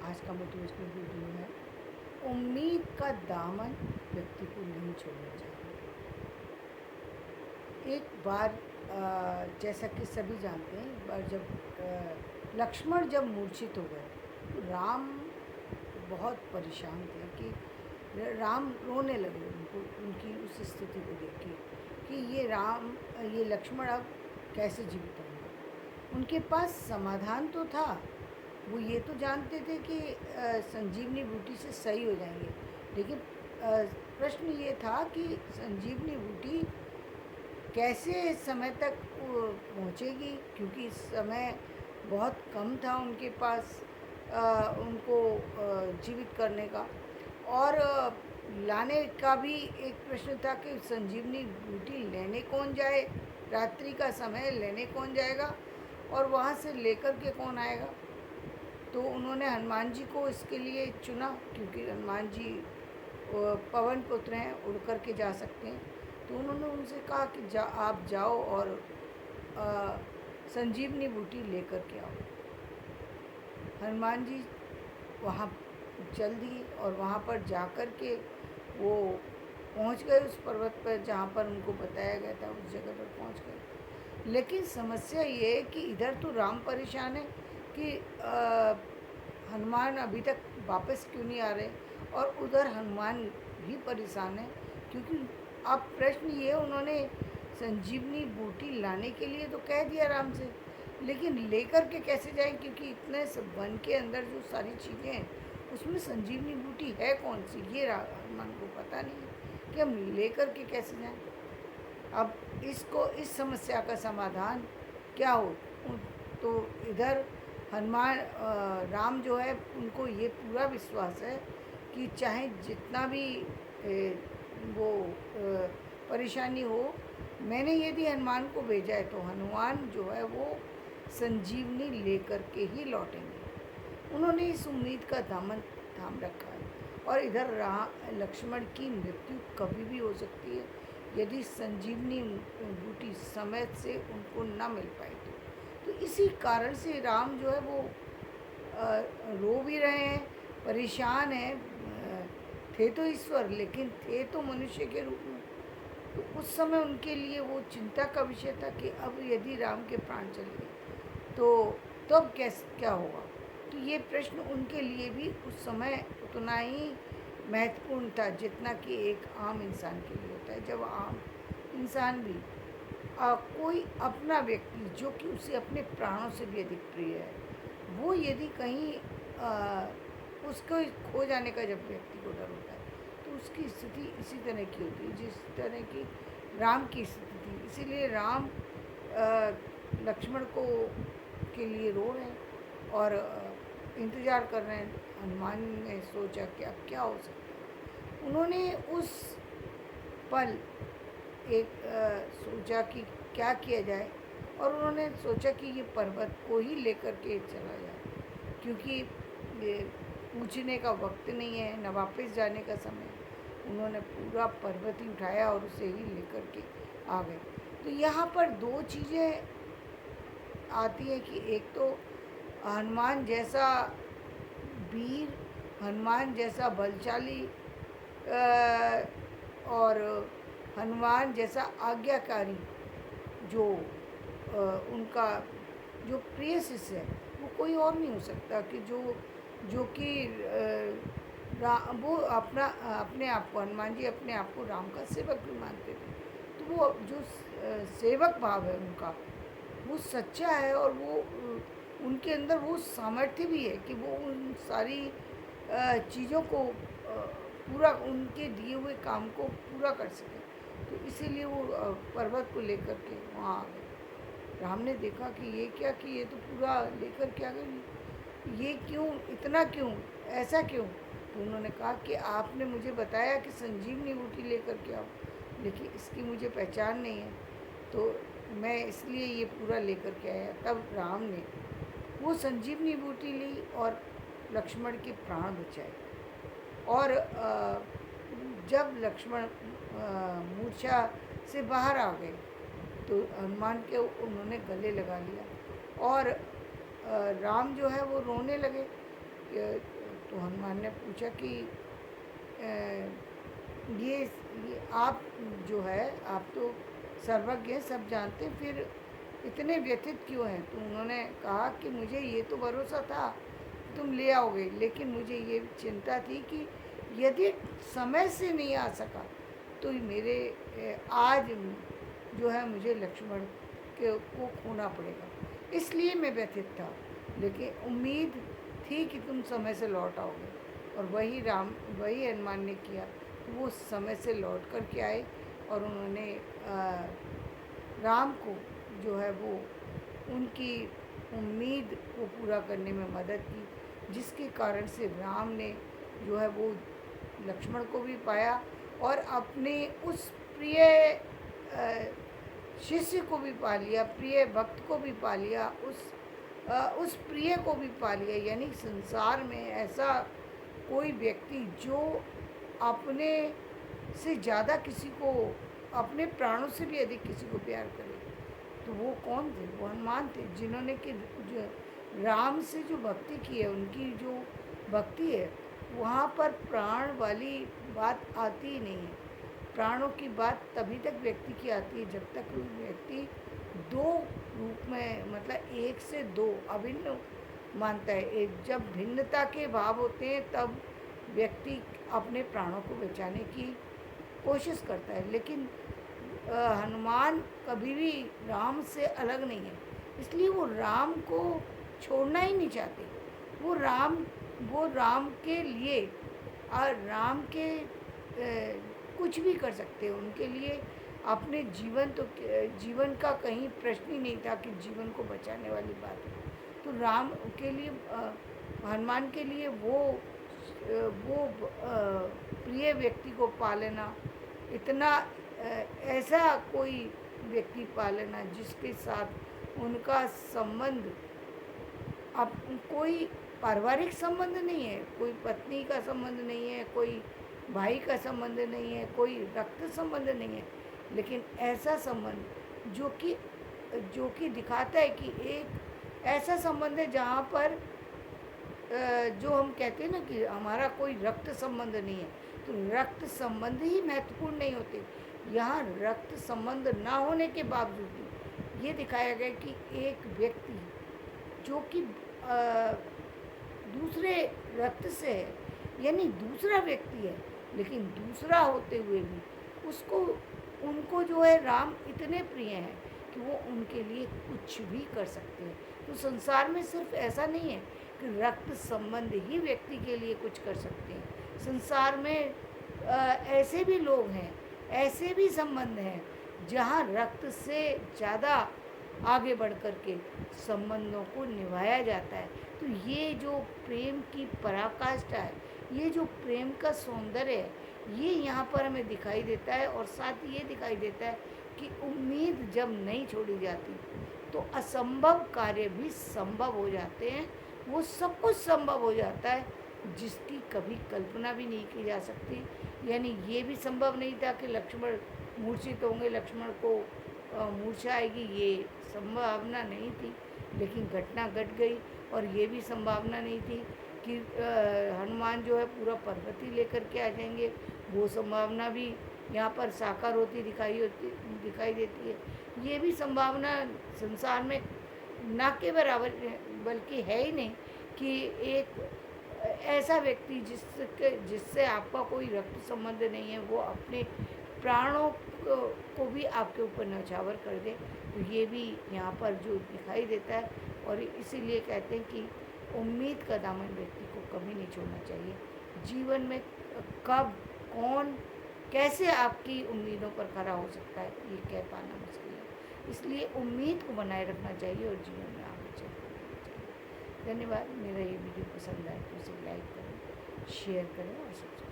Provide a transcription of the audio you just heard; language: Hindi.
आज का मोटिवेशनल वीडियो है। उम्मीद का दामन व्यक्ति को नहीं छोड़ना चाहिए। एक बार जैसा कि सभी जानते हैं, एक बार जब लक्ष्मण जब मूर्छित हो गए तो राम बहुत परेशान थे कि राम रोने लगे उनको, उनकी उस स्थिति को देख के कि ये लक्ष्मण अब कैसे जीवित होंगे। उनके पास समाधान तो था, वो ये तो जानते थे कि संजीवनी बूटी से सही हो जाएंगे, लेकिन प्रश्न ये था कि संजीवनी बूटी कैसे समय तक वो पहुँचेगी, क्योंकि समय बहुत कम था उनके पास उनको जीवित करने का। और लाने का भी एक प्रश्न था कि संजीवनी बूटी लेने कौन जाए, रात्रि का समय लेने कौन जाएगा और वहाँ से लेकर के कौन आएगा। तो उन्होंने हनुमान जी को इसके लिए चुना, क्योंकि हनुमान जी पवन पुत्र हैं, उड़ कर के जा सकते हैं। तो उन्होंने उनसे कहा कि आप जाओ और संजीवनी बूटी लेकर के आओ। हनुमान जी वहाँ चल दिए और वहाँ पर जाकर के वो पहुँच गए उस पर्वत पर जहाँ पर उनको बताया गया था, उस जगह पर पहुँच गए। लेकिन समस्या ये है कि इधर तो राम परेशान है कि हनुमान अभी तक वापस क्यों नहीं आ रहे, और उधर हनुमान भी परेशान है, क्योंकि अब प्रश्न ये, उन्होंने संजीवनी बूटी लाने के लिए तो कह दिया राम से, लेकिन लेकर के कैसे जाएं, क्योंकि इतने सब वन के अंदर जो सारी चीज़ें हैं उसमें संजीवनी बूटी है कौन सी, ये हनुमान को पता नहीं है कि हम लेकर के कैसे जाएं। अब इस समस्या का समाधान क्या हो। तो इधर हनुमान राम जो है, उनको ये पूरा विश्वास है कि चाहे जितना भी वो परेशानी हो, मैंने यदि हनुमान को भेजा है तो हनुमान जो है वो संजीवनी लेकर के ही लौटेंगे। उन्होंने इस उम्मीद का दामन थाम रखा है। और इधर लक्ष्मण की मृत्यु कभी भी हो सकती है यदि संजीवनी बूटी समय से उनको न मिल पाए तो इसी कारण से राम जो है वो रो भी रहे हैं, परेशान हैं। थे तो ईश्वर, लेकिन थे तो मनुष्य के रूप में। तो उस समय उनके लिए वो चिंता का विषय था कि अब यदि राम के प्राण चले गए तो तब क्या होगा। तो ये प्रश्न उनके लिए भी उस समय उतना ही महत्वपूर्ण था जितना कि एक आम इंसान के लिए होता है। जब आम इंसान भी कोई अपना व्यक्ति जो कि उसे अपने प्राणों से भी अधिक प्रिय है, वो यदि कहीं उसको खो जाने का जब व्यक्ति को डर होता है, तो उसकी स्थिति इसी तरह की होती है जिस तरह की राम की स्थिति थी। इसीलिए राम लक्ष्मण को के लिए रो रहे हैं और इंतज़ार कर रहे हैं। हनुमान ने सोचा कि अब क्या हो सकता है। उन्होंने उस पल एक सोचा कि क्या किया जाए, और उन्होंने सोचा कि ये पर्वत को ही लेकर के चला जाए, क्योंकि ये पूछने का वक्त नहीं है, न वापस जाने का समय। उन्होंने पूरा पर्वत ही उठाया और उसे ही लेकर के आ गए। तो यहाँ पर दो चीज़ें आती हैं कि एक तो हनुमान जैसा वीर, हनुमान जैसा बलशाली और हनुमान जैसा आज्ञाकारी जो उनका जो प्रिय शिष्य है, वो कोई और नहीं हो सकता कि जो कि वो अपने आप को, हनुमान जी अपने आप को राम का सेवक भी मानते थे। तो वो जो सेवक भाव है उनका, वो सच्चा है, और वो उनके अंदर वो सामर्थ्य भी है कि वो उन सारी चीज़ों को पूरा, उनके दिए हुए काम को पूरा कर सके। तो इसीलिए वो पर्वत को लेकर के वहाँ आ गए। राम ने देखा कि ये क्या, कि ये तो पूरा लेकर के आ गए, ये क्यों, इतना क्यों, ऐसा क्यों। तो उन्होंने कहा कि आपने मुझे बताया कि संजीवनी बूटी लेकर के आओ, लेकिन इसकी मुझे पहचान नहीं है, तो मैं इसलिए ये पूरा लेकर के आया। तब राम ने वो संजीवनी बूटी ली और लक्ष्मण के प्राण बचाए। और जब लक्ष्मण मूर्छा से बाहर आ गए तो हनुमान के उन्होंने गले लगा लिया, और राम जो है वो रोने लगे तो हनुमान ने पूछा कि ये आप जो है, आप तो सर्वज्ञ हैं, सब जानते हैं, फिर इतने व्यथित क्यों हैं? तो उन्होंने कहा कि मुझे ये तो भरोसा था तुम ले आओगे, लेकिन मुझे ये चिंता थी कि यदि समय से नहीं आ सका तो मेरे आज जो है मुझे लक्ष्मण के को खोना पड़ेगा, इसलिए मैं व्यथित था। लेकिन उम्मीद थी कि तुम समय से लौट आओगे, और वही हनुमान ने किया। वो समय से लौट कर के आए और उन्होंने राम को जो है वो उनकी उम्मीद को पूरा करने में मदद की, जिसके कारण से राम ने जो है वो लक्ष्मण को भी पाया और अपने उस प्रिय शिष्य को भी पा लिया, प्रिय भक्त को भी पा लिया, उस प्रिय को भी पा लिया। यानी संसार में ऐसा कोई व्यक्ति जो अपने से ज़्यादा किसी को, अपने प्राणों से भी अधिक किसी को प्यार करे, तो वो कौन थे? वो हनुमान थे, जिन्होंने कि जो राम से जो भक्ति की है, उनकी जो भक्ति है वहाँ पर प्राण वाली बात आती ही नहीं है। प्राणों की बात तभी तक व्यक्ति की आती है जब तक व्यक्ति दो रूप में, मतलब एक से दो अभिन्न मानता है। एक जब भिन्नता के भाव होते हैं तब व्यक्ति अपने प्राणों को बचाने की कोशिश करता है। लेकिन हनुमान कभी भी राम से अलग नहीं है, इसलिए वो राम को छोड़ना ही नहीं चाहते। वो राम के लिए और राम के कुछ भी कर सकते हैं। उनके लिए अपने जीवन का कहीं प्रश्न ही नहीं था कि जीवन को बचाने वाली बात है। तो राम के लिए हनुमान के लिए वो प्रिय व्यक्ति को पा लेना, इतना ऐसा कोई व्यक्ति पा लेना जिसके साथ उनका संबंध अब कोई पारिवारिक संबंध नहीं है, कोई पत्नी का संबंध नहीं है, कोई भाई का संबंध नहीं है, कोई रक्त संबंध नहीं है, लेकिन ऐसा संबंध जो कि दिखाता है कि एक ऐसा संबंध है जहाँ पर जो हम कहते हैं ना कि हमारा कोई रक्त संबंध नहीं है, तो रक्त संबंध ही महत्वपूर्ण नहीं होते। यहाँ रक्त संबंध ना होने के बावजूद भी ये दिखाया गया कि एक व्यक्ति जो कि दूसरे रक्त से है, यानी दूसरा व्यक्ति है, लेकिन दूसरा होते हुए भी उनको जो है राम इतने प्रिय हैं कि वो उनके लिए कुछ भी कर सकते हैं। तो संसार में सिर्फ ऐसा नहीं है कि रक्त संबंध ही व्यक्ति के लिए कुछ कर सकते हैं। संसार में ऐसे भी लोग हैं, ऐसे भी संबंध हैं जहाँ रक्त से ज़्यादा आगे बढ़ कर के संबंधों को निभाया जाता है। तो ये जो प्रेम की पराकाष्ठा है, ये जो प्रेम का सौंदर्य है, ये यहाँ पर हमें दिखाई देता है। और साथ ही ये दिखाई देता है कि उम्मीद जब नहीं छोड़ी जाती तो असंभव कार्य भी संभव हो जाते हैं। वो सब कुछ संभव हो जाता है जिसकी कभी कल्पना भी नहीं की जा सकती। यानी ये भी संभव नहीं था कि लक्ष्मण मूर्छित होंगे, लक्ष्मण को मूर्छा आएगी, ये संभावना नहीं थी, लेकिन घटना घट गई। और ये भी संभावना नहीं थी कि हनुमान जो है पूरा पर्वत ही लेकर के आ जाएंगे, वो संभावना भी यहाँ पर साकार होती दिखाई देती है। ये भी संभावना संसार में ना के बराबर बल्कि है ही नहीं कि एक ऐसा व्यक्ति जिससे आपका कोई रक्त संबंध नहीं है, वो अपने प्राणों को भी आपके ऊपर न्यौछावर कर दे। तो ये भी यहाँ पर जो दिखाई देता है। और इसीलिए कहते हैं कि उम्मीद का दामन व्यक्ति को कभी नहीं छोड़ना चाहिए। जीवन में कब कौन कैसे आपकी उम्मीदों पर खरा हो सकता है, ये कह पाना मुश्किल है। इसलिए उम्मीद को बनाए रखना चाहिए और जीवन में आगे चलना चाहिए। धन्यवाद। मेरा ये वीडियो पसंद आए तो इसे लाइक करें, शेयर करें और सब्सक्राइब